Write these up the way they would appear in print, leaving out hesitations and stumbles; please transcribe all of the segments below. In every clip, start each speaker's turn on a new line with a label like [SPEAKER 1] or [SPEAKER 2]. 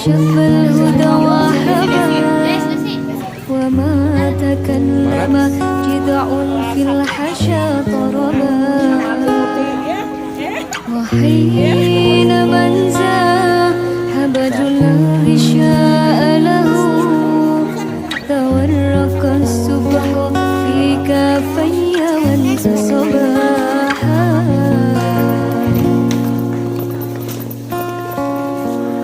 [SPEAKER 1] شف الهدى وحبا وما تكلم جذع في الحشا طربا وحين من هبج الغشاء له تورق الصبح في كافي وانسى صباحا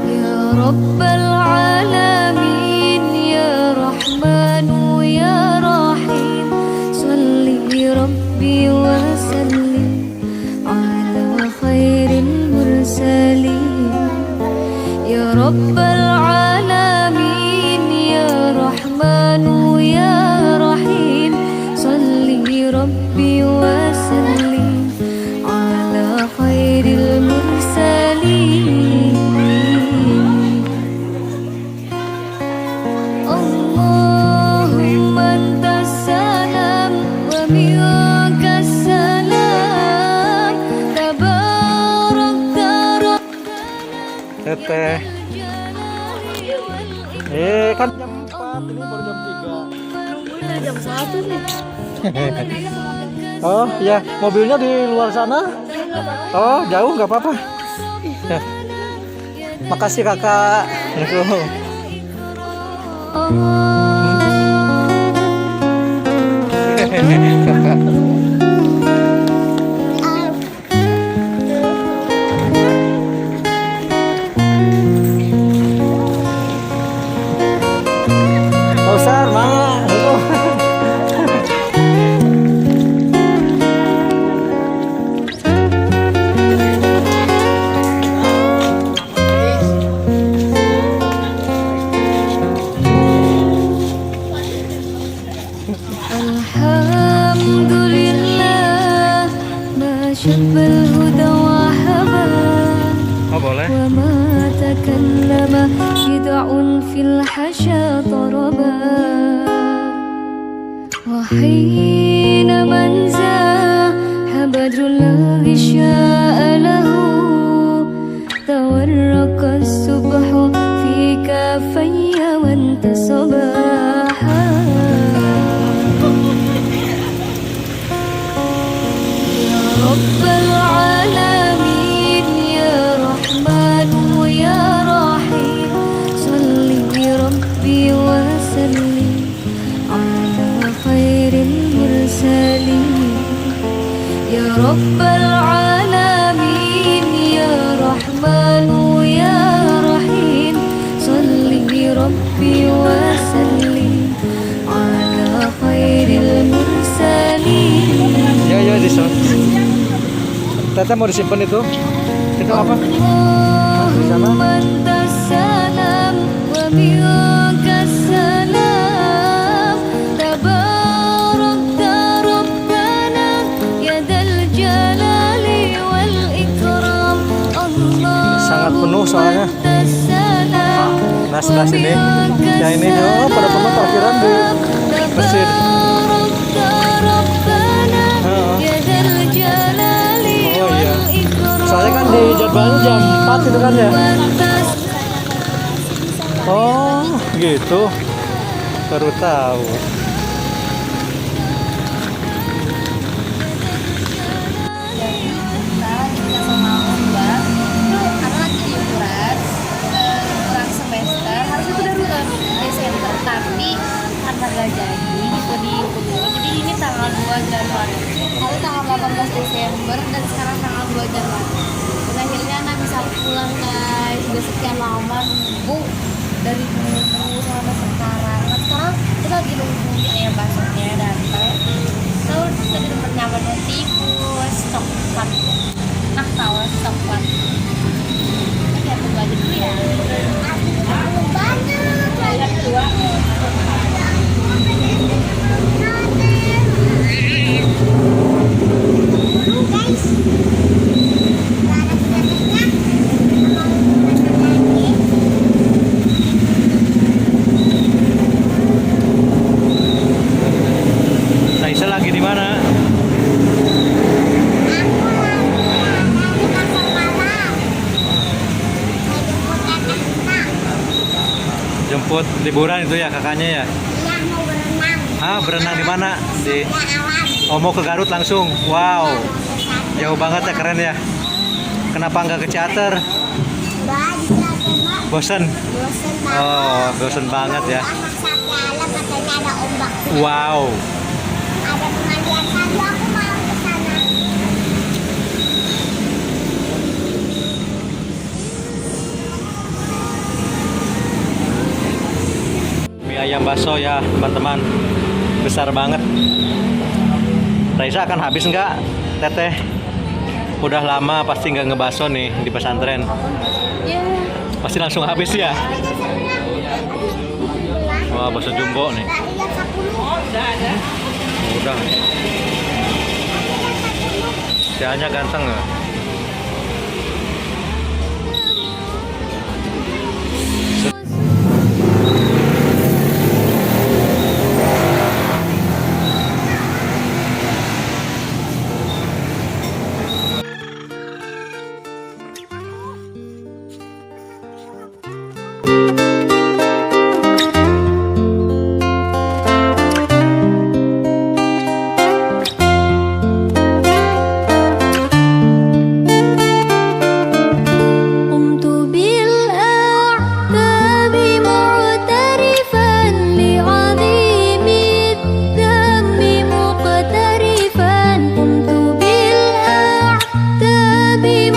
[SPEAKER 1] يا رب العالمين يا رحمن يا رحيم صلي ربي وسلم على خير المرسلين يا رب العالمين يا رحمن يا رحيم صلي ربي وسلم على خير المرسلين اللهم أنت السلام ومنك السلام تبارك ربنا
[SPEAKER 2] Teteh. Kan jam 4, ini baru jam 3.
[SPEAKER 1] jam 1 nih.
[SPEAKER 2] Oh ya, mobilnya di luar sana. Oh jauh, nggak apa-apa ya. Makasih kakak. Kakak. Besar mana?
[SPEAKER 1] Alhamdulillah ma syafal huda wa haba
[SPEAKER 2] Oh boleh.
[SPEAKER 1] وما تكلم جذع في الحشا طربا وحين من هبج الغشاء له تورق الصبح في كافي وانت صباحا يا رب العالمين يا رحمن يا رحيم صلي ربي وسلم على خير المرسلين يا رب العالمين يا رحمن يا رحيم صلي ربي وسلم على خير المرسلين
[SPEAKER 2] Ya ya di sana. Teteh mau disimpan itu? Itu apa? Di sana.
[SPEAKER 1] اللهم أنت السلام ومنك السلام تبارك ربنا يا ذا الجلال والإكرام
[SPEAKER 2] Sangat penuh soalnya.
[SPEAKER 1] أنت السلام
[SPEAKER 2] Nas-nas ini. Ya ini oh pada penuh parkiran di masjid.
[SPEAKER 1] يا ذا الجلال
[SPEAKER 2] Oh iya.
[SPEAKER 1] والإكرام
[SPEAKER 2] Soalnya kan di jadwalnya jam 4 itu kan ya. Oh gitu. Baru tahu.
[SPEAKER 3] kita sama Mbak itu karena lagi liburan semester harusnya itu udah Desember tapi karena gak jadi gitu diundur jadi ini tanggal 2 Januari lalu tanggal 18 Desember dan sekarang tanggal 2 Januari dan akhirnya Ana bisa pulang guys udah sekian lama nunggu dari dulu sampai sekarang nah sekarang kita lagi nunggu ayam baksonya datang lalu tadi tempat nyamannya tikus coklat enak tau coklat kita tunggu aja dulu ya banyak dua guys
[SPEAKER 2] Raisa lagi di mana? ikut liburan itu ya kakaknya ya?
[SPEAKER 4] Iya, mau berenang.
[SPEAKER 2] Ah, berenang di mana? Di
[SPEAKER 4] Alam.
[SPEAKER 2] Oh, mau ke Garut langsung. Wow.
[SPEAKER 4] Mau ke sana.
[SPEAKER 2] Jauh banget ya, keren ya. Kenapa nggak ke charter?
[SPEAKER 4] Mbak, di sana, Mbak.
[SPEAKER 2] Bosen?
[SPEAKER 4] Bosen banget.
[SPEAKER 2] Oh, bosen banget ya.
[SPEAKER 4] Anak sampai alam katanya ada ombak.
[SPEAKER 2] Wow.
[SPEAKER 4] Ada pemandian salju, aku mau ke sana.
[SPEAKER 2] Mie ayam bakso ya teman-teman, besar banget. Raisa akan habis nggak, Teteh? Udah lama pasti nggak ngebaso nih di pesantren.
[SPEAKER 3] Ya,
[SPEAKER 2] Pasti langsung habis ya. Wah, bakso jumbo nih.
[SPEAKER 4] Mbak, lihat 10.
[SPEAKER 2] Udah. Sianya ganteng nggak?
[SPEAKER 1] قمت بالأعتاب معترفا لعظيم الذنب مقترفا قمت بالأعتاب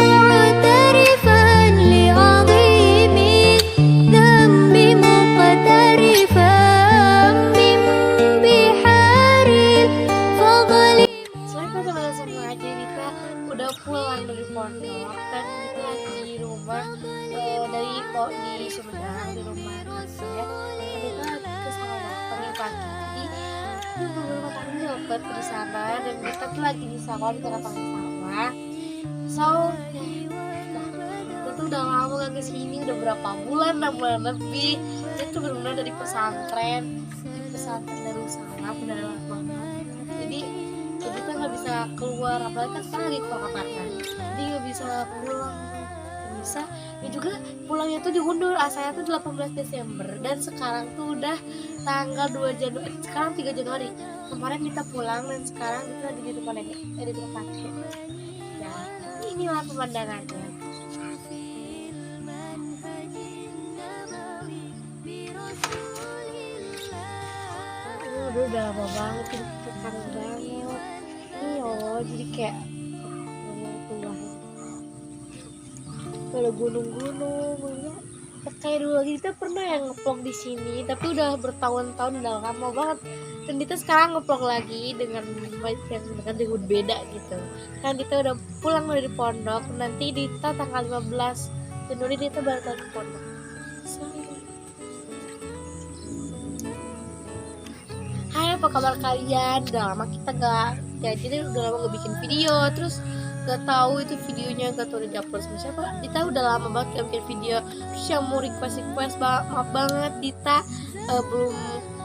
[SPEAKER 1] معترفا لعظيم الذنب مقترفا من بحار الفضل.
[SPEAKER 3] selain teman-teman semua, jadi kita udah pulang dari pondok dan kita di rumah di Sumedang, di rumah kakek. Dan kita ke sawah pagi-pagi. Jadi beberapa tahun dapat di sana dan kita tuh lagi di sawah di tengah-tengah sawah. So, kita tuh udah lama gak kesini, udah berapa bulan, 6 bulan lebih. Itu benar-benar dari pesantren Darussalam, udah lama banget. Jadi kita nggak bisa keluar, apalagi kan sekarang lagi corona kan, jadi nggak bisa pulang. Nggak bisa, ya juga pulangnya tuh diundur, asalnya tuh 18 Desember dan sekarang tuh udah tanggal 2 Januari, sekarang 3 Januari. Kemarin kita pulang dan sekarang kita lagi di rumah nenek, di rumah kakek. Ya, inilah pemandangannya. Udah lama banget, kita kangen banget. Iya, jadi kayak tua. Ada gunung-gunung, ya. Kayak dulu lagi kita pernah yang ngeplong di sini, tapi udah bertahun-tahun, udah lama banget. Dan kita sekarang ngeplong lagi dengan dengan beda gitu. Kan kita udah pulang dari pondok, nanti Dita tanggal 15 Januari Dita balik ke pondok. Hai, apa kabar kalian? Udah lama kita jadi udah lama gak bikin video, terus gak tahu itu videonya gak tahu udah diupload sama siapa. Dita udah lama banget gak bikin video. Terus yang mau request maaf banget, Dita belum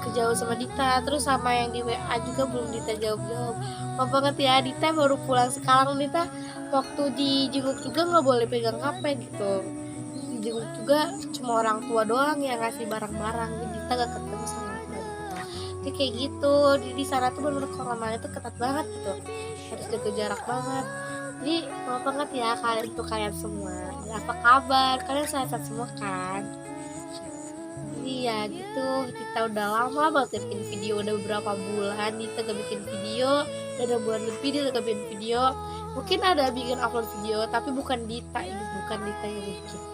[SPEAKER 3] kejauh sama Dita, terus sama yang di WA juga belum Dita jawab. Maaf banget ya, Dita baru pulang sekarang. Dita waktu dijenguk juga nggak boleh pegang HP gitu, dijenguk juga cuma orang tua doang yang ngasih barang-barang, jadi Dita gak ketemu sama Dita. Kayak gitu, di sana tuh bener coronanya tuh ketat banget gitu, harus jaga jarak banget. Jadi maaf banget ya kalian semua. Apa kabar? Kalian sehat semua kan? Iya gitu, kita udah lama banget bikin video, udah beberapa bulan kita gak bikin video, udah bulan lebih dia gak bikin video. Mungkin ada bikin upload video, tapi bukan Dita yang bikin.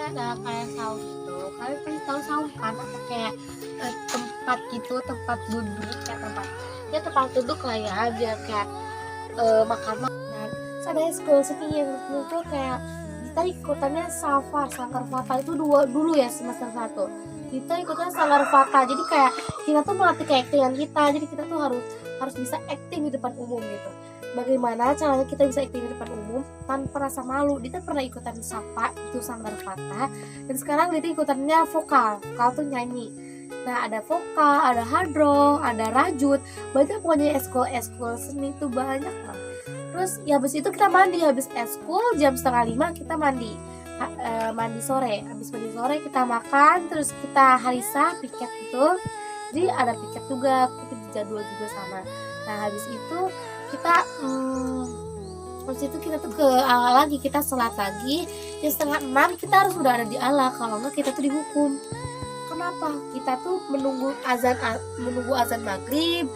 [SPEAKER 3] Ada kayak saus gitu, kalian pasti tahu saus kan, apa kayak tempat gitu, tempat duduk, kayak tempat duduk lah ya, biar kayak makan. Terus ada school yang itu kayak kita ikutannya Sanggar Fata itu dulu ya semester 1. Kita ikutannya Sanggar Fata, jadi kayak kita tuh melatih keaktingan kita, jadi kita tuh harus bisa acting di depan umum gitu.
[SPEAKER 5] bagaimana caranya kita bisa ikut di depan umum tanpa rasa malu. Dia pernah ikutan sapa itu sanggar kata, dan sekarang dia ikutannya vokal tuh nyanyi. Nah ada vokal, ada hadroh, ada rajut, banyak pokoknya eskul seni itu banyak lah. Terus ya habis itu kita mandi, habis eskul jam 4:30 kita mandi. Mandi sore, habis mandi sore kita makan, terus kita harisa piket itu. Jadi ada piket juga, kita jadwal juga sama. Nah habis itu kita tuh ke ala lagi, kita sholat lagi jam 5:30 kita harus udah ada di ala, kalau enggak kita tuh dihukum. Kenapa? Kita tuh menunggu azan maghrib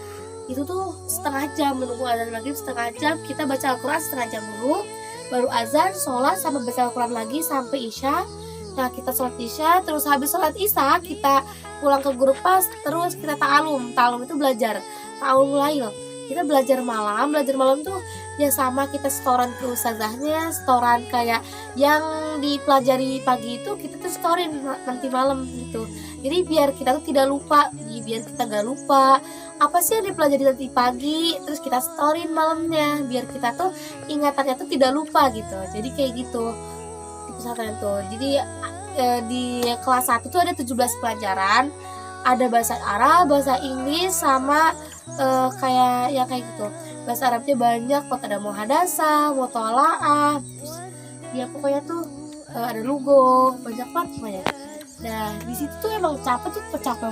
[SPEAKER 5] itu tuh setengah jam, menunggu azan maghrib setengah jam, kita baca Al-Quran setengah jam dulu, baru azan, sholat, sampai baca Al-Quran lagi sampai isya. Nah kita sholat isya, terus habis sholat isya kita pulang ke guru pas, terus kita ta'alum itu belajar ta'alum lail, kita belajar malam tuh ya sama, kita setoran ke ustazahnya, setoran kayak yang dipelajari pagi itu kita tuh setorin nanti malam gitu. Jadi biar kita tuh tidak lupa, biar kita gak lupa apa sih yang dipelajari nanti pagi, terus kita setorin malamnya biar kita tuh ingatannya tuh tidak lupa gitu. Jadi kayak gitu di pesantren tuh. Jadi di kelas 1 tuh ada 17 pelajaran, ada bahasa Arab, bahasa Inggris, sama kayak gitu. Bahasa Arabnya banyak, ada muhadasah, mutola'ah, ya pokoknya tuh ada lugo, banyak banget pokoknya. Nah di situ tuh emang capek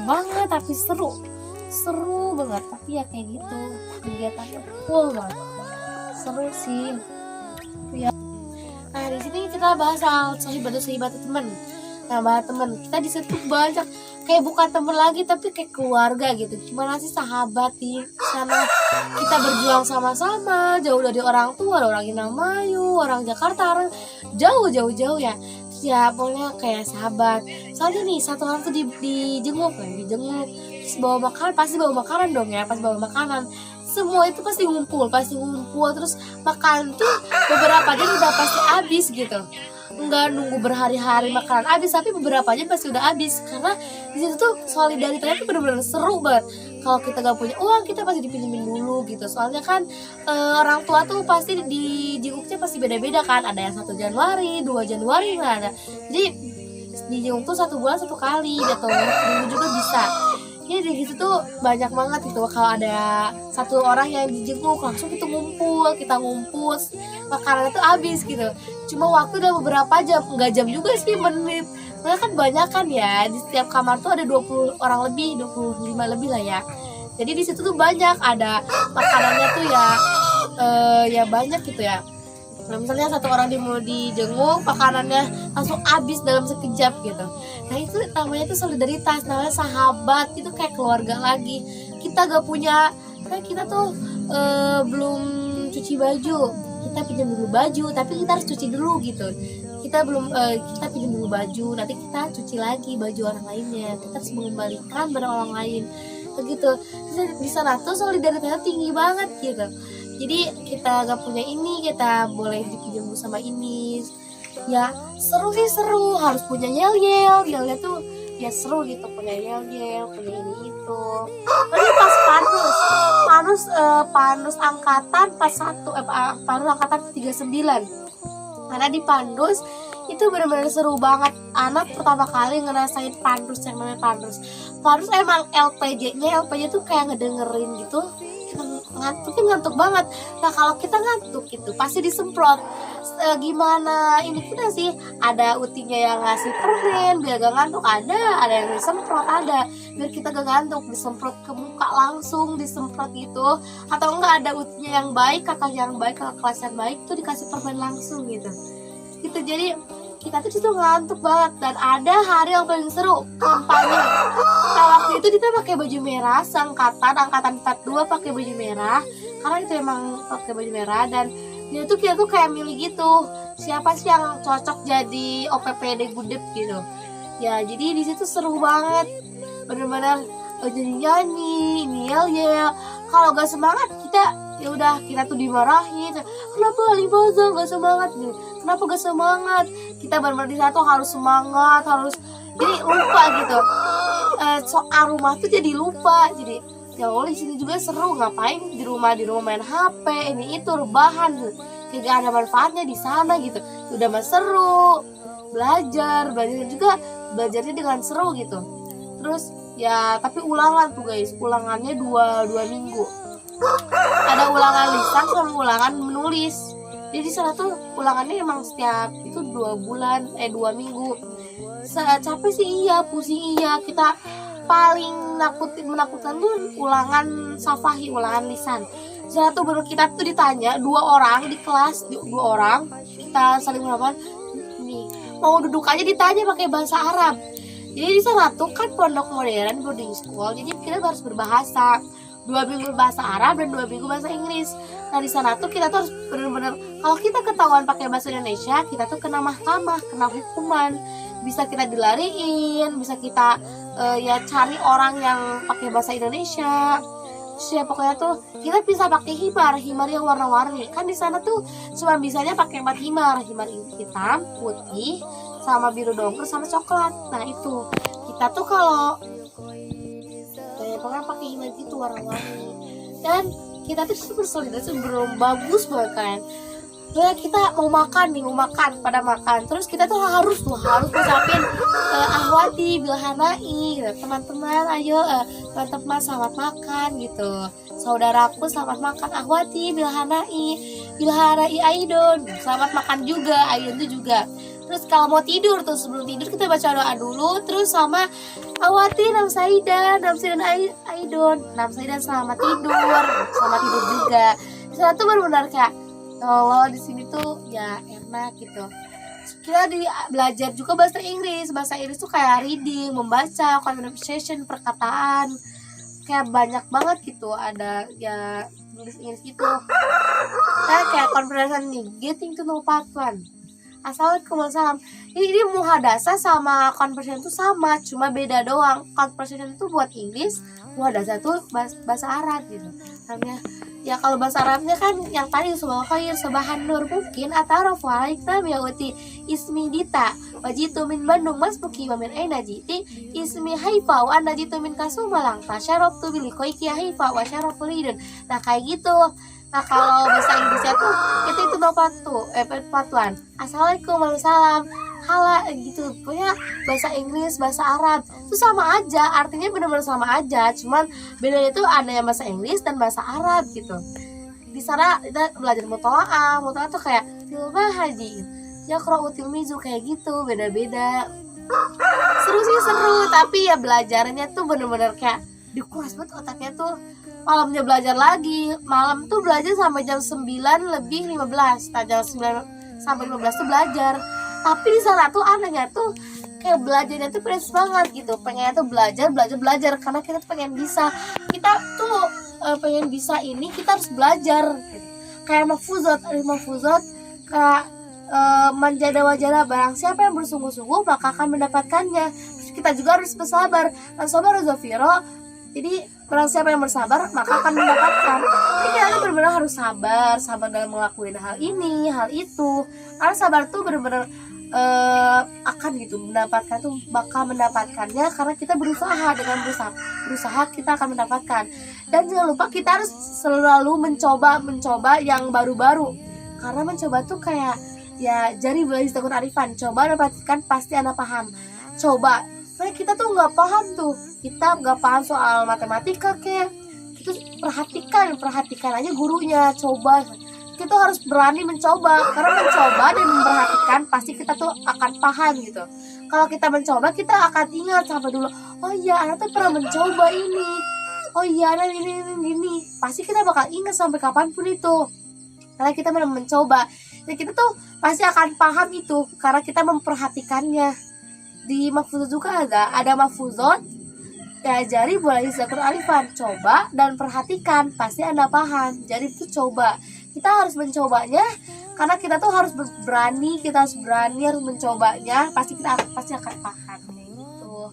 [SPEAKER 5] banget, tapi seru banget. Tapi ya kayak gitu, kegiatannya full banget, seru sih ya. Nah di sini kita bahas soal sahabat teman. Nah bahas teman, kita di situ banyak kayak bukan teman lagi tapi kayak keluarga gitu. Gimana sih sahabat di sana, kita berjuang sama-sama, jauh dari orang tua, ada orang Indramayu, orang Jakarta, orang jauh ya. Ya pokoknya kayak sahabat. Soalnya nih satu orang tuh dijenguk, terus bawa makanan, pasti bawa makanan dong ya. Pas bawa makanan semua itu pasti ngumpul, terus makan tuh beberapa aja udah pasti habis gitu. Enggak nunggu berhari-hari makanan habis, tapi beberapa aja pasti udah habis, karena di situ tuh solidaritasnya tuh benar-benar seru banget. Kalau kita gak punya uang, kita pasti dipinjemin dulu gitu. Soalnya kan orang tua tuh pasti dijenguknya pasti beda-beda kan. Ada yang 1 Januari, 2 Januari nggak ada. Jadi dijenguk tuh 1 bulan 1 kali gitu, minggu juga bisa. Jadi di situ tuh banyak banget gitu. Kalau ada 1 orang yang dijenguk, langsung kita ngumpul, makanannya tuh habis gitu. Cuma waktu udah beberapa jam, enggak jam juga sih, menit. Soalnya kan banyak kan ya, di setiap kamar tuh ada 20 orang lebih, 25 lebih lah ya. Jadi di situ tuh banyak, ada makanannya tuh ya banyak gitu ya. Nah misalnya 1 orang mau dijenguk, makanannya langsung habis dalam sekejap gitu. Nah itu namanya tuh solidaritas, namanya sahabat, itu kayak keluarga lagi. Kita gak punya, kan kita tuh belum cuci baju, kita pinjam dulu baju, tapi kita harus cuci dulu gitu. Kita pinjam dulu baju, nanti kita cuci lagi baju orang lainnya, kita harus mengembalikan barang orang lain begitu. Di sana tuh solidaritasnya tinggi banget gitu. Jadi kita gak punya ini, kita boleh dipinjam sama ini. Ya seru, harus punya yel-yelnya tuh ya seru gitu, punya yel-yel, punya ini itu. Tapi pas Pandus angkatan pas 1 Pandus angkatan 39. Karena di Pandus itu benar-benar seru banget. Anak pertama kali ngerasain Pandus, yang namanya Pandus emang LPJ tuh kayak ngedengerin gitu. Ngantuk banget. Nah kalau kita ngantuk itu pasti disemprot. Gimana ini kita sih, ada utinya yang ngasih permen biar gak ngantuk, ada yang disemprot, ada biar kita gak ngantuk, disemprot ke muka langsung, disemprot gitu. Atau enggak ada utinya yang baik, kakak kelas yang baik tuh dikasih permen langsung gitu. Jadi kita tuh disitu ngantuk banget. Dan ada hari yang paling seru, kampanye. Nah waktu itu kita pakai baju merah, angkatan 42 pakai baju merah, karena itu emang pakai baju merah. Dan kita tuh kayak milih gitu, siapa sih yang cocok jadi OPPD Gudep gitu. Ya jadi di situ seru banget, bener-bener jadi nyanyi, yel. Kalau gak semangat kita tuh dimarahin. Kenapa Libaza gak semangat nih? Kenapa gak semangat? Kita bener-bener di satu harus semangat, jadi lupa gitu. Soal rumah tuh jadi lupa. Jadi Ya Allah, di sini juga seru, ngapain di rumah main HP ini itu rebahan gitu. Kayak gak ada manfaatnya di sana gitu. Udah mah seru, belajar juga, belajarnya dengan seru gitu. Terus ya tapi ulangan tuh guys, ulangannya dua minggu. Ada ulangan lisan sama ulangan menulis. Jadi di sana tuh ulangannya emang setiap itu 2 minggu. Capek sih iya, pusing iya. Kita paling menakutkan tuh ulangan safahi, ulangan lisan. Di sana tuh baru kita tuh ditanya 2 orang di kelas, 2 orang kita saling menghafal. Nih mau duduk aja ditanya pakai bahasa Arab. Jadi di sana tuh kan pondok modern boarding school, jadi kita harus berbahasa. 2 minggu bahasa Arab dan 2 minggu bahasa Inggris. Nah di sana tuh kita tuh harus benar-benar, kalau kita ketahuan pakai bahasa Indonesia, kita tuh kena mahkamah, kena hukuman, bisa kita dilariin, bisa kita ya cari orang yang pakai bahasa Indonesia. Terus ya pokoknya tuh kita bisa pakai himar yang warna-warni. Kan di sana tuh cuma bisanya pakai 4 himar hitam, putih, sama biru dongker sama coklat. Nah itu kita tuh kalau pokoknya pakai himar gitu warna-warni. Dan kita tuh super solidaritas, belum bagus banget kan. Ya kita mau makan pada makan. Terus kita tuh harus ngucapin ahwati bilhanai gitu. Teman-teman ayo teman-teman selamat makan gitu. Saudaraku selamat makan, ahwati bilhanai aidon. Selamat makan juga, aidon itu juga. Terus kalau mau tidur tuh, sebelum tidur kita baca doa dulu. Terus sama awati namsaidan aidon, namsaidan selamat tidur juga. Setelah itu benar-benar kayak kalau di sini tuh ya enak gitu. Kita belajar juga bahasa Inggris tuh kayak reading, membaca, conversation, perkataan, kayak banyak banget gitu. Ada ya Inggris gitu. Kayak conversation nih, getting to know part 1. Assalamualaikum warahmatullahi wabarakatuh. Ini muhadasah sama conversation itu sama, cuma beda doang. Conversation itu buat Inggris, muhadasah itu bahasa Arab gitu. Namanya ya kalau bahasa Arabnya kan yang tadi subhanallah khair, subhan nur, mungkin atarafu alaikum ya uti ismi Dita wajitu min Bandung mas buki wa min aina jiti ismi Haifa wa anna jitu min Kasumalang tasyarabtu bil koiki Haifa wa syaraful hidun. Nah kayak gitu. Nah kalau bahasa Inggrisnya tuh itu patuan. Assalamualaikum warahmatullahi wabarakatuh. Hala gitu. Pokoknya bahasa Inggris, bahasa Arab itu sama aja, artinya benar-benar sama aja. Cuman bedanya itu ada yang bahasa Inggris dan bahasa Arab gitu. Di sana kita belajar mutolaah tuh kayak filmah haji. Ya qra'u tilmizu kayak gitu, beda-beda. Seru, tapi ya belajarnya tuh benar-benar kayak dikuras banget otaknya tuh. Malamnya belajar lagi, malam tuh belajar sampai jam 9:15. Nah jam 9 sampai 15 tuh belajar. Tapi di sana tuh anehnya tuh kayak belajarnya tuh fresh banget gitu. Pengennya tuh belajar karena kita tuh pengen bisa. Kita tuh pengen bisa ini, kita harus belajar gitu. Kayak mafuzot kayak manjada wajada, barang siapa yang bersungguh-sungguh maka akan mendapatkannya. Terus kita juga harus bersabar. Sabar Zafiro. Jadi barang siapa yang bersabar maka akan mendapatkan. Jadi kita tuh benar-benar harus sabar dalam ngelakuin hal ini, hal itu. Karena sabar tuh benar-benar akan gitu bakal mendapatkannya karena kita berusaha. Dengan berusaha kita akan mendapatkan. Dan jangan lupa kita harus selalu mencoba yang baru-baru. Karena mencoba tuh kayak ya jari belajar takut arifan. Coba dapatkan pasti Anda paham. Coba. Karena kita tuh nggak paham tuh. Kita nggak paham soal matematika kayak kita perhatikan aja gurunya. Coba. Kita harus berani mencoba. Karena mencoba dan memperhatikan pasti kita tuh akan paham gitu. Kalau kita mencoba kita akan ingat sampai dulu. Oh iya, anak tuh pernah mencoba ini. Oh iya, anak ini. Pasti kita bakal ingat sampai kapanpun itu. Karena kita pernah mencoba. Dan kita tuh pasti akan paham itu karena kita memperhatikannya. Di mafuzot juga ada mafuzot ya, jari boleh zakir alifan, coba dan perhatikan pasti Anda paham. Jadi itu coba, kita harus mencobanya karena kita tuh harus berani, harus mencobanya, pasti akan paham gitu.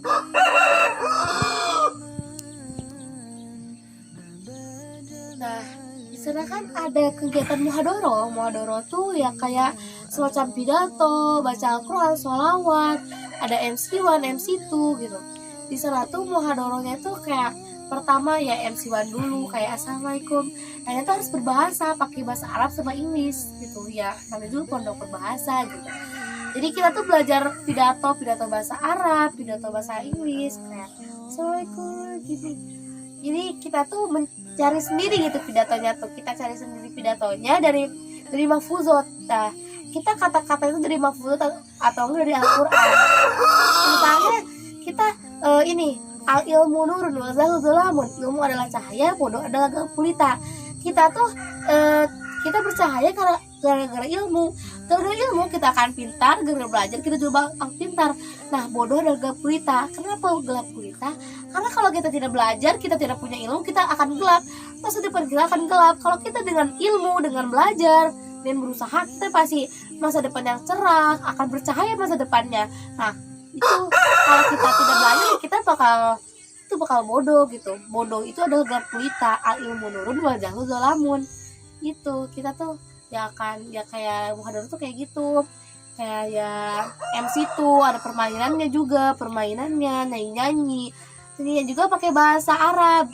[SPEAKER 5] Nah di sana kan ada kegiatan muhadoro tuh ya kayak semacam pidato, baca Al-Quran, sholawat, ada MC1, MC2 gitu. Di sana tuh muhadoronya tuh kayak pertama ya MC1 dulu kayak assalamualaikum. Nah itu harus berbahasa pakai bahasa Arab sama Inggris gitu ya. Namanya dulu pondok berbahasa gitu. Jadi kita tuh belajar pidato bahasa Arab, pidato bahasa Inggris kayak assalamualaikum gitu. Jadi kita tuh mencari sendiri gitu pidatonya tuh. Kita cari sendiri pidatonya dari mahfuzot. Nah, kita kata-kata itu dari mahfuzot atau enggak dari Al-Qur'an. Misalnya kita ini al ilmu nurun wa zalamun. Ilmu adalah cahaya, bodoh adalah gelap gulita. Kita tuh kita bercahaya karena gara-gara ilmu. Gara-gara ilmu kita akan pintar, gara-gara belajar kita juga bakal pintar. Nah, bodoh adalah gelap gulita. Kenapa gelap gulita? Karena kalau kita tidak belajar, kita tidak punya ilmu, kita akan gelap. Masa depan kita akan gelap. Kalau kita dengan ilmu, dengan belajar dan berusaha, kita pasti masa depan yang cerah, akan bercahaya masa depannya. Nah, itu kalau kita tidak belajar, kita bakal bodoh gitu. Bodoh itu adalah gelap gulita. Al ilmu nurun wal jahlu dzalamun. Itu kita tuh ya kan ya kayak muhadarah tuh kayak gitu, kayak ya MC tuh ada permainannya juga, permainannya nyanyi ini juga pakai bahasa Arab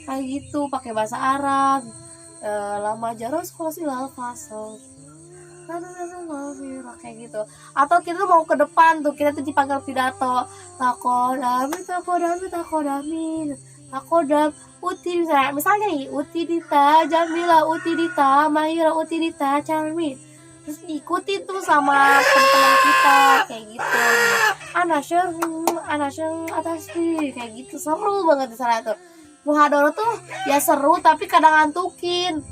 [SPEAKER 5] kayak gitu, pakai bahasa Arab. Lama jaros kalau sih fasal kayak gitu. Atau kita tuh mau ke depan tuh, kita tuh dipanggil pidato takodam uti, misalnya nih uti dita jamila uti dita mahira uti dita charmi, terus ikuti tuh sama teman-teman kita kayak gitu. Anasyeng atas kayak gitu, seru banget di sana tuh. Muhadarah tuh ya seru tapi kadang ngantukin.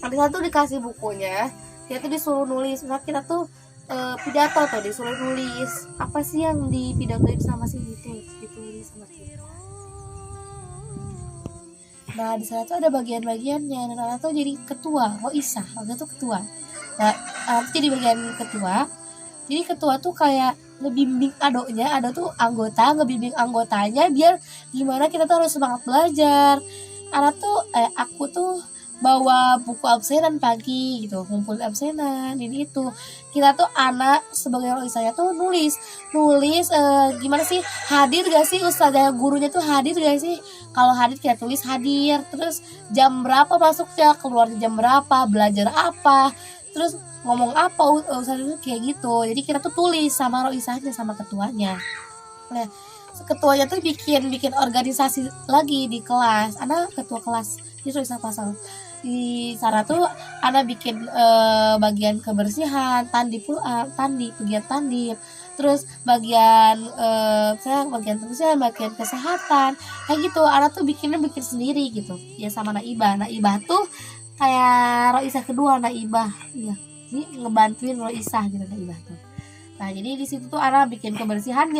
[SPEAKER 5] Nanti satu dikasih bukunya, dia tuh disuruh nulis. Misalnya kita tuh pidato tuh disuruh nulis apa sih yang dipidatoin sama si itu, ditulis sama kita. Nah di sana tuh ada bagian-bagiannya. Dan anak tuh jadi ketua, roisah, waktu itu ketua. Nah anak tuh jadi bagian ketua. Jadi ketua tuh kayak ngebimbing adoknya, ada tuh anggota ngebimbing anggotanya biar gimana kita tuh harus semangat belajar. Anak tuh aku tuh bawa buku absenan pagi gitu, ngumpul absenan ini itu. Kita tuh anak sebagai roisahnya tuh nulis gimana sih, hadir gak sih ustazah gurunya tuh, hadir gak sih? Kalau hadir kita tulis hadir, terus jam berapa masuknya, keluar jam berapa, belajar apa, terus ngomong apa ustazah itu kayak gitu. Jadi kita tuh tulis sama roisahnya sama ketuanya. Nah ketuanya tuh bikin organisasi lagi di kelas, anak ketua kelas di roisah pasal. Di sana tuh ada bikin bagian kebersihan, bagian tandip, terus bagian saya bagian kebersihan, bagian kesehatan, kayak gitu. Ada tuh bikin sendiri gitu ya sama Naibah tuh kayak roisah kedua Naibah ya, ini ngebantuin roisah gitu Naibah tuh. Nah jadi di situ tuh ada bikin kebersihan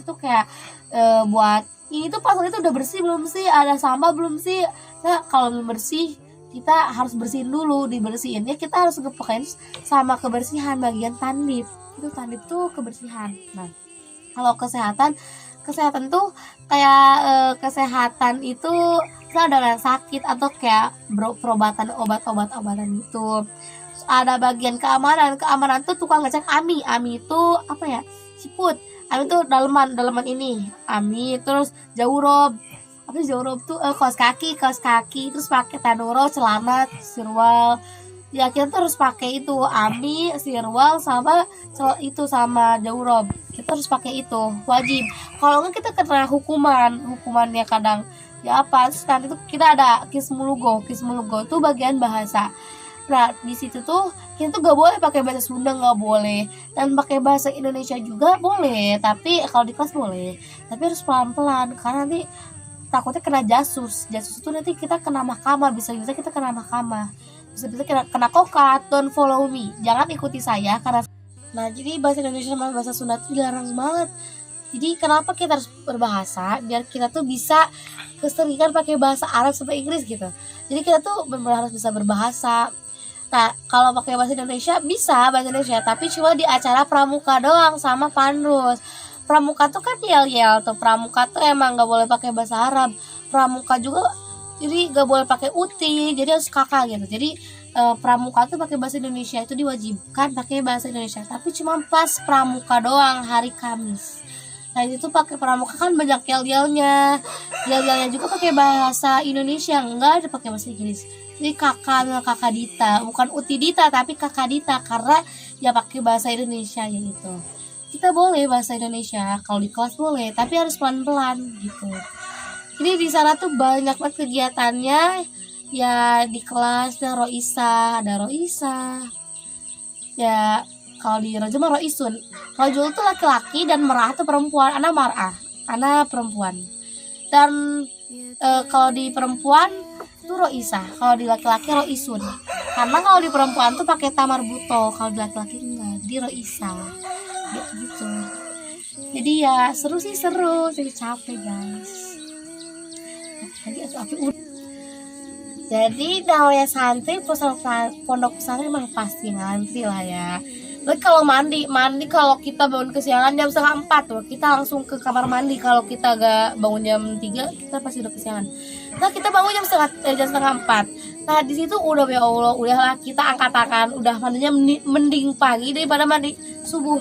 [SPEAKER 5] tuh kayak buat ini tuh pasal itu udah bersih belum sih, ada sampah belum sih. Nah kalau belum bersih kita harus bersihin dulu, dibersihinnya kita harus ngepakein sama kebersihan bagian tandip. Itu tandip tuh kebersihan. Nah, kalau kesehatan tuh kayak kesehatan itu kita ada yang sakit atau kayak perobatan obat-obatan gitu. Terus ada bagian keamanan tuh tukang ngecek AMI itu apa ya? Siput. AMI tuh daleman ini. AMI terus jaurob. Apa jaurob tuh kaos kaki terus pakai tanuro, celana, sirwal. Ya kita tuh harus pakai itu AMI, sirwal sama sama jaurob. Kita harus pakai itu, wajib. Kalau enggak kita kena hukumannya kadang ya apa. Terus nanti tuh kita ada kismulugo tuh bagian bahasa. Nah di situ tuh kita tuh gak boleh pakai bahasa Sunda, gak boleh, dan pakai bahasa Indonesia juga boleh, tapi kalau di kelas boleh, tapi harus pelan-pelan karena nanti takutnya kena jasus itu nanti kita kena mahkamah, bisa kita kena mahkamah, bisa kena kokat. Don't follow me, jangan ikuti saya karena nah jadi bahasa Indonesia sama bahasa Sunda itu dilarang banget. Jadi kenapa kita harus berbahasa biar kita tuh bisa keseringan pakai bahasa Arab sama Inggris gitu. Jadi kita tuh benar-benar harus bisa berbahasa. Nah kalau pakai bahasa Indonesia bisa bahasa Indonesia, tapi cuma di acara pramuka doang sama pandus. Pramuka tuh kan yel tuh, pramuka tuh emang gak boleh pakai bahasa Arab. Pramuka juga jadi gak boleh pakai uti, jadi harus kakak gitu. Jadi pramuka tuh pakai bahasa Indonesia, itu diwajibkan pakai bahasa Indonesia, tapi cuma pas pramuka doang hari Kamis. Nah itu pakai pramuka kan banyak yel-yelnya. Yel-yelnya juga pakai bahasa Indonesia, enggak ada pakai bahasa Inggris. Jadi kakak Dita, bukan Uti Dita tapi kakak Dita, karena ya pakai bahasa Indonesia ya gitu. Kita boleh bahasa Indonesia kalau di kelas boleh, tapi harus pelan-pelan gitu. Jadi di sana tuh banyak banget kegiatannya. Ya di kelas ada Roisa. Ya kalau di Roja mah Roisun. Rojul tuh laki-laki dan Merah tuh perempuan. Ana Mar'ah, Ana perempuan. Dan kalau di perempuan tuh Roisa, kalau di laki-laki Roisun. Karena kalau di perempuan tuh pakai tamar buto, kalau di laki-laki enggak, di Roisa. Gitu. Jadi ya seru, jadi capek guys. Jadi namanya santri pondok pesantren emang pasti ngantri lah ya. Tapi kalau mandi kalau kita bangun kesiangan jam 3:30 tuh, kita langsung ke kamar mandi. Kalau kita gak bangun jam 3, kita pasti udah kesiangan. Nah kita bangun jam 3:30. Nah di situ udah ya Allah, udahlah kita angkat tangan, udah mandinya mending pagi daripada mandi subuh.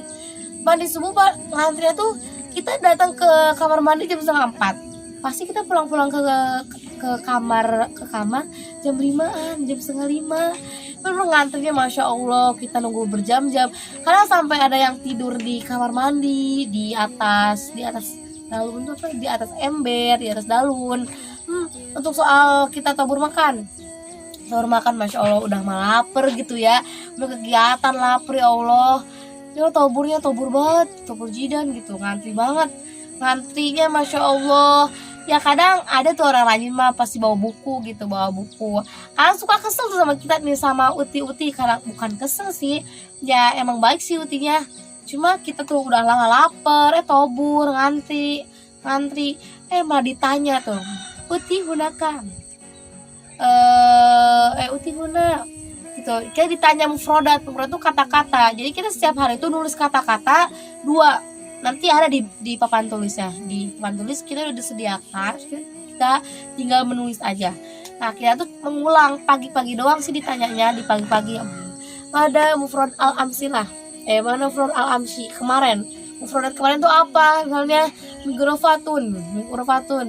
[SPEAKER 5] Mandi subuh ngantrinya tuh kita datang ke kamar mandi jam 3:30. Pasti kita pulang ke kamar jam 5-an, jam 4:30. Bener ngantrinya Masya Allah, kita nunggu berjam-jam. Karena sampai ada yang tidur di kamar mandi, di atas dalun tuh apa? Di atas ember, di atas dalun. Untuk soal kita tabur makan, Masya Allah udah lapar gitu ya. Udah kegiatan lapar ya Allah. Ya taburnya tabur banget, tabur jidan gitu, ngantri banget. Ngantrinya Masya Allah. Ya kadang ada tuh orang rajin mah pasti bawa buku. Kan suka kesel tuh sama kita nih, sama Uti karena bukan kesel sih, ya emang baik sih Utinya. Cuma kita tuh udah lama lapar, tabur ngantri, malah ditanya tuh, Uti gunakan, Uti guna gitu. Kita ditanya mufrodat tuh kata-kata. Jadi kita setiap hari itu nulis kata-kata 2. Nanti ada di papan tulisnya. Di papan tulis kita udah disediakan, kita tinggal menulis aja. Nah kita tuh mengulang pagi-pagi doang sih ditanyanya, di pagi-pagi. Ada mufrad al-amsilah, mana mufrad al-amsi kemarin. Mufradat kemarin tuh apa? Misalnya migrofatun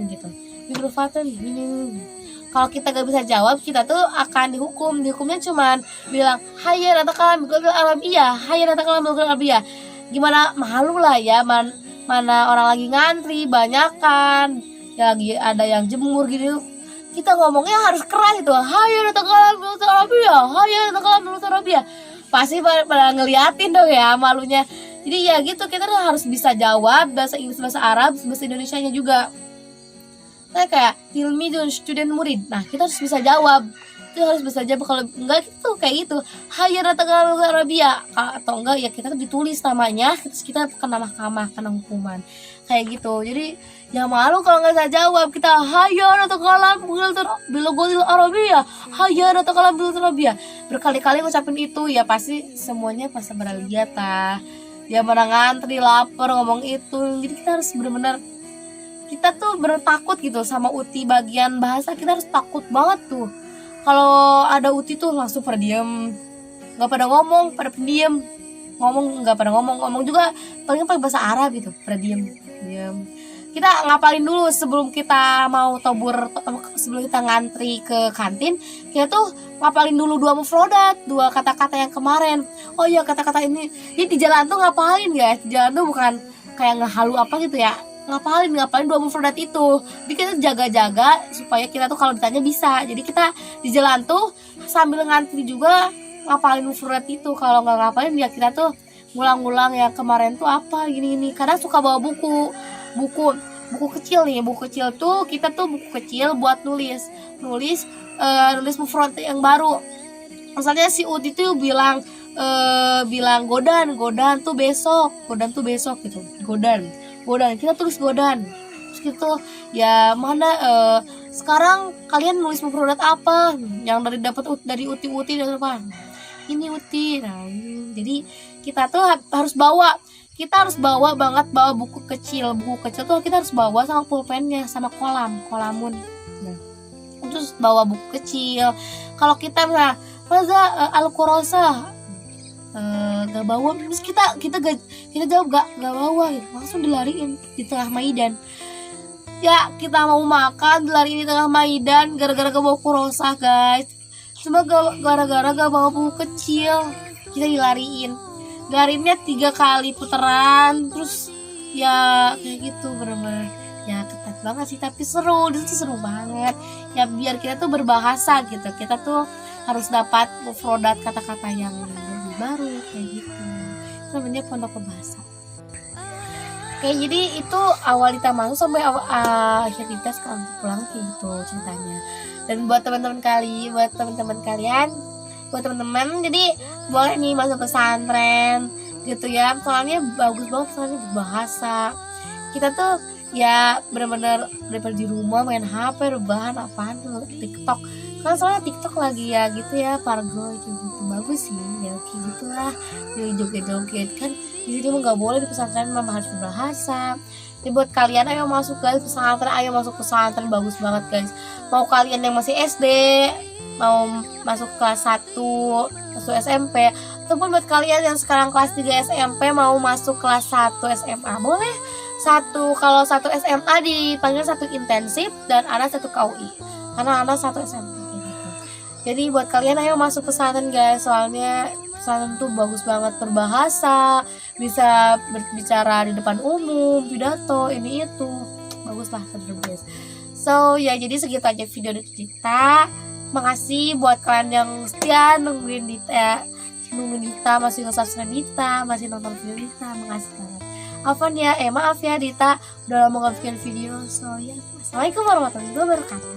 [SPEAKER 5] gitu. Migrofatun ini. Kalau kita gak bisa jawab, kita tuh akan dihukum. Dihukumnya cuman bilang hayya natakalam bil arabiyah, hayya natakalam bil arabiyah. Gimana, malu lah ya, mana orang lagi ngantri banyakan, ya lagi ada yang jemur gitu, kita ngomongnya harus keras gitu, hayya natakalam bil arabiyah, pasti pada ngeliatin dong ya, malunya. Jadi ya gitu, kita tuh harus bisa jawab bahasa Inggris, bahasa Arab, bahasa Indonesianya juga. Nah kayak tilmidun, student murid, nah kita harus bisa jawab. Itu harus bisa jawab. Kalau enggak gitu kayak gitu, hayya natakalam bil arabiyah, atau enggak ya kita tuh ditulis namanya, terus kita kena mahkamah, kena hukuman kayak gitu. Jadi ya malu kalau nggak bisa jawab. Kita hayya natakalam bil arabiyah, hayya natakalam bil arabiyah, berkali-kali ngucapin itu, ya pasti semuanya pasti pada lihat lah. Ya mana ngantri lapar ngomong itu. Jadi kita harus benar-benar, kita tuh takut gitu sama Uti bagian bahasa. Kita harus takut banget tuh. Kalau ada Uti tuh langsung pada diem, nggak pada ngomong, pada pendiam. Nggak pada ngomong juga paling bahasa Arab gitu, pada diem. Kita ngapalin dulu sebelum kita mau tabur, sebelum kita ngantri ke kantin. Kita tuh ngapalin dulu 2 mufrodat, 2 kata-kata yang kemarin. Oh iya, kata-kata ini. Jadi di jalan tuh ngapalin guys. Di jalan tuh bukan kayak ngehalu apa gitu ya, ngapalin 2 mufrodat itu. Jadi kita jaga-jaga supaya kita tuh kalau ditanya bisa. Jadi kita di jalan tuh sambil ngantri juga ngapalin mufrodat itu. Kalau nggak ngapalin ya kita tuh ngulang-ngulang yang kemarin tuh apa gini-gini. Kadang suka bawa buku kecil nih. Buku kecil tuh kita tuh buku kecil buat nulis mufrodat yang baru. Misalnya si Uti tuh bilang godan tuh besok gitu. Godan kita tulis godan. Terus gitu ya, mana sekarang kalian nulis mufrodat apa yang dari Uti dan apa ini Uti. Nah jadi kita tuh harus bawa buku kecil tuh kita harus bawa sama pulpennya, sama kolamun. Nah, terus bawa buku kecil. Kalau kita misalnya al-kurasa gak bawa, terus kita jawab gak bawa gitu. Langsung dilariin di tengah Maidan. Ya kita mau makan dilariin di tengah Maidan gara-gara gak bawa kurosah guys. Cuma gara-gara gak bawa buku kecil kita dilariin. Larinya 3 kali putaran, terus ya kayak gitu, bener-bener ya ketat banget sih, tapi seru, itu seru banget ya. Biar kita tuh berbahasa gitu, kita tuh harus dapat mufrodat kata-kata yang lebih baru kayak gitu. Itu namanya pondok berbahasa. Oke, jadi itu awal kita masuk sampai akhir kita sekarang pulang kayak gitu ceritanya. Dan buat teman-teman jadi boleh nih masuk pesantren gitu ya, soalnya bagus banget, soalnya berbahasa. Kita tuh ya benar-benar daripada di rumah main HP rebahan apaan tuh TikTok, kan soalnya TikTok lagi ya gitu ya, pargo gitu, bagus sih ya kayak gitulah, jadi joget-joget kan. Di sini mah nggak boleh, di pesantren memang harus berbahasa. Jadi buat kalian ayo masuk guys pesantren, ayo masuk pesantren, bagus banget guys. Mau kalian yang masih SD, mau masuk kelas 1 SMP, ataupun buat kalian yang sekarang kelas 3 SMP mau masuk kelas 1 SMA, boleh. Kalau 1 SMA dipanggil 1 intensif dan ada 1 KUI karena ada 1 SMA gitu. Jadi buat kalian ayo masuk pesantren guys, soalnya pesantren tuh bagus banget, berbahasa, bisa berbicara di depan umum, pidato, ini itu, bagus lah guys. So ya jadi segitu aja video dari kita. Makasih buat kalian yang setia nungguin Dita, masih nge-subscribe Dita, masih nonton video Dita, makasih banget. Maaf ya Dita udah lama gak bikin video. So ya, assalamualaikum warahmatullahi wabarakatuh.